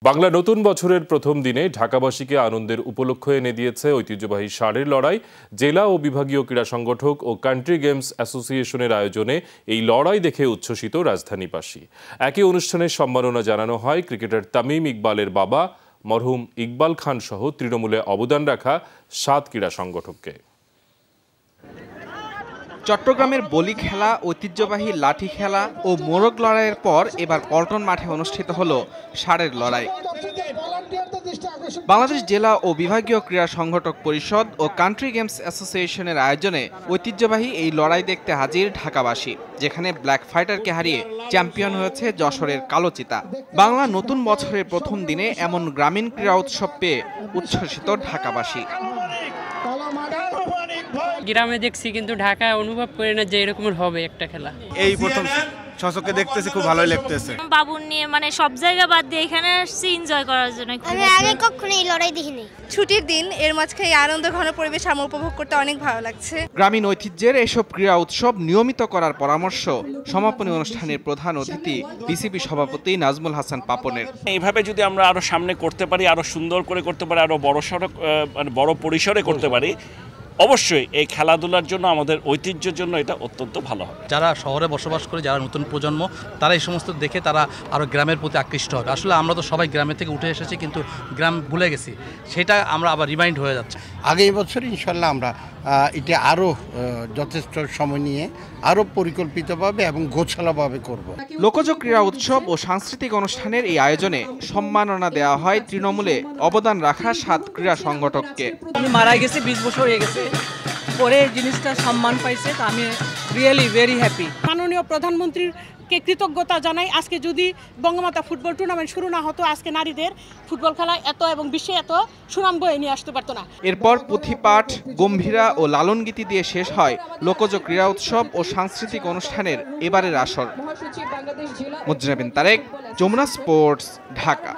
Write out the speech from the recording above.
বাংলা নতুন বছরের প্রথম দিনে ঢাকাবাসীকে আনন্দের উপলক্ষ এনে দিয়েছে ঐতিহ্যবাহী ষাঁড়ের লড়াই। জেলা ও বিভাগীয় ক্রীড়া সংগঠক ও কান্ট্রি গেমস অ্যাসোসিয়েশনের আয়োজনে এই লড়াই দেখে উচ্ছ্বসিত রাজধানীবাসী। একই অনুষ্ঠানে সম্মাননা জানানো হয় ক্রিকেটার তামিম ইকবালের বাবা মরহুম ইকবাল খান সহ তৃণমূলে অবদান রাখা 7 ক্রীড়া সংগঠককে। চট্টগ্রামের বলি খেলা, ঐতিহ্যবাহী লাঠি খেলা ও মোরগ লড়াইয়ের পর এবার পল্টন মাঠে অনুষ্ঠিত হলো ষাঁড়ের লড়াই। বাংলাদেশ জেলা ও বিভাগীয় ক্রীড়া সংগঠক পরিষদ ও কান্ট্রি গেমস অ্যাসোসিয়েশনের আয়োজনে ঐতিহ্যবাহী এই লড়াই দেখতে হাজির ঢাকাবাসী, যেখানে ব্ল্যাক ফাইটারকে হারিয়ে চ্যাম্পিয়ন হয়েছে যশোরের কালোচিতা। বাংলা নতুন বছরের প্রথম দিনে এমন গ্রামীণ ক্রীড়া উৎসব পেয়ে উচ্ছ্বসিত ঢাকাবাসী। গ্রামে দেখছি, কিন্তু ঢাকায় অনুভব করি না যে এরকম হবে একটা খেলা। এই প্রথম সশকে দেখতেছি, খুব ভালোই লাগতেছে। বাবুর নিয়ে সব জায়গা বাদ দিয়ে এখানে আসছি এনজয় করার জন্য। আমি আগে কখনো এই লড়াই দেখিনি। ছুটির দিন এর মাঝখানে আনন্দ ঘন পরিবেশ আমার উপভোগ করতে অনেক ভালো লাগছে। গ্রামীণ ঐতিহ্যের এসব ক্রীড়া উৎসব নিয়মিত করার পরামর্শ সমাপনী অনুষ্ঠানের প্রধান অতিথি বিসিবি সভাপতি নাজমুল হাসান পাপনের। এইভাবে যদি আমরা আরো সামনে করতে পারি, আরো সুন্দর করে করতে পারি, আরো বড় পরিসরে করতে পারি, অবশ্যই এই খেলাধুলার জন্য, আমাদের ঐতিহ্যের জন্য এটা অত্যন্ত ভালো হবে। যারা শহরে বসবাস করে, যারা নতুন প্রজন্ম, তারা এই সমস্ত দেখে তারা আরও গ্রামের প্রতি আকৃষ্ট হবে। আসলে আমরা তো সবাই গ্রামের থেকে উঠে এসেছি, কিন্তু গ্রাম ভুলে গেছি, সেটা আমরা আবার রিমাইন্ড হয়ে যাচ্ছে। আগামী বছর ইনশাল্লাহ আমরা এটা আরও যথেষ্ট সময় নিয়ে আরও পরিকল্পিতভাবে এবং গোছালোভাবে করব। লোকজ ক্রীড়া উৎসব ও সাংস্কৃতিক অনুষ্ঠানের এই আয়োজনে সম্মাননা দেওয়া হয় তৃণমূলে অবদান রাখা 7 ক্রীড়া সংগঠককে। উনি মারা গেছে, 20 বছর হয়ে গেছে, পরে জিনিসটা সম্মান পাইছে, তা আমি রিয়েলি ভেরি হ্যাপি। মাননীয় প্রধানমন্ত্রীকে কৃতজ্ঞতা জানাই। আজকে যদি বঙ্গমাতা ফুটবল টুর্নামেন্ট শুরু না হতো, আজকে নারীদের ফুটবল খেলা এত এবং বিশ্বে এত সুনাম বয়ে নিয়ে আসতে পারতো না। এরপর পুঁথিপাঠ, গম্ভীরা ও লালন গীতি দিয়ে শেষ হয় লোকজ ক্রীড়া উৎসব ও সাংস্কৃতিক অনুষ্ঠানের এবারের আসর। মুজরাবিন তারেক, যমুনা স্পোর্টস, ঢাকা।